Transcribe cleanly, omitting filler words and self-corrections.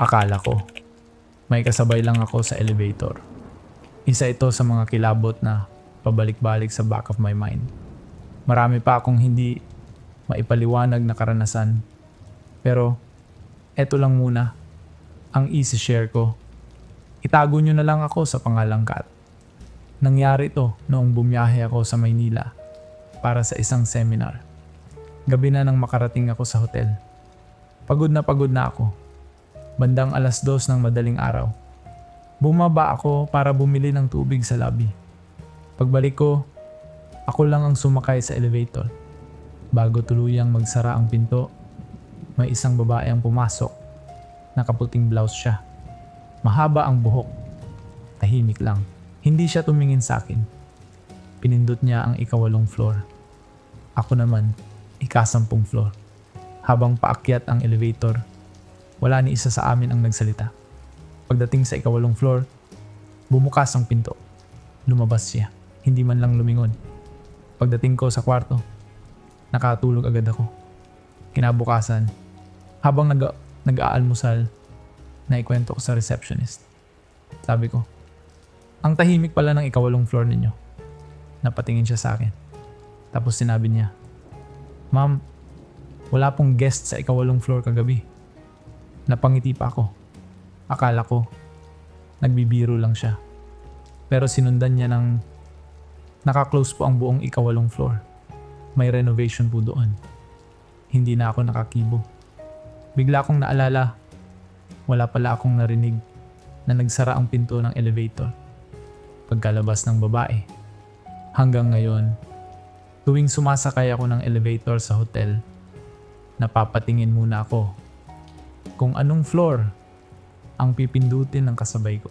Akala ko, may kasabay lang ako sa elevator. Isa ito sa mga kilabot na pabalik-balik sa back of my mind. Marami pa akong hindi maipaliwanag na karanasan. Pero, eto lang muna, ang isi-share ko. Itago nyo na lang ako sa pangalang Kat. Nangyari ito noong bumiyahe ako sa Maynila para sa isang seminar. Gabi na nang makarating ako sa hotel. Pagod na ako. Bandang 2:00 ng madaling araw. Bumaba ako para bumili ng tubig sa lobby. Pagbalik ko, ako lang ang sumakay sa elevator. Bago tuluyang magsara ang pinto, may isang babae ang pumasok. Nakaputing blouse siya. Mahaba ang buhok. Tahimik lang. Hindi siya tumingin sa akin. Pinindot niya ang 8 floor. Ako naman, 10 floor. Habang paakyat ang elevator, wala ni isa sa amin ang nagsalita. Pagdating sa 8 floor, bumukas ang pinto. Lumabas siya. Hindi man lang lumingon. Pagdating ko sa kwarto, nakatulog agad ako. Kinabukasan, habang nag-aalmusal, naikwento ko sa receptionist. Sabi ko, ang tahimik pala ng 8 floor ninyo. Napatingin siya sa akin. Tapos sinabi niya, "Ma'am, wala pong guest sa 8 floor kagabi." Napangiti pa ako. Akala ko, nagbibiro lang siya. Pero sinundan niya ng naka-close po ang buong 8 floor. May renovation po doon. Hindi na ako nakakibo. Bigla akong naalala, wala pala akong narinig na nagsara ang pinto ng elevator. Pagkalabas ng babae. Hanggang ngayon, tuwing sumasakay ako ng elevator sa hotel, napapatingin muna ako kung anong floor ang pipindutin ng kasabay ko.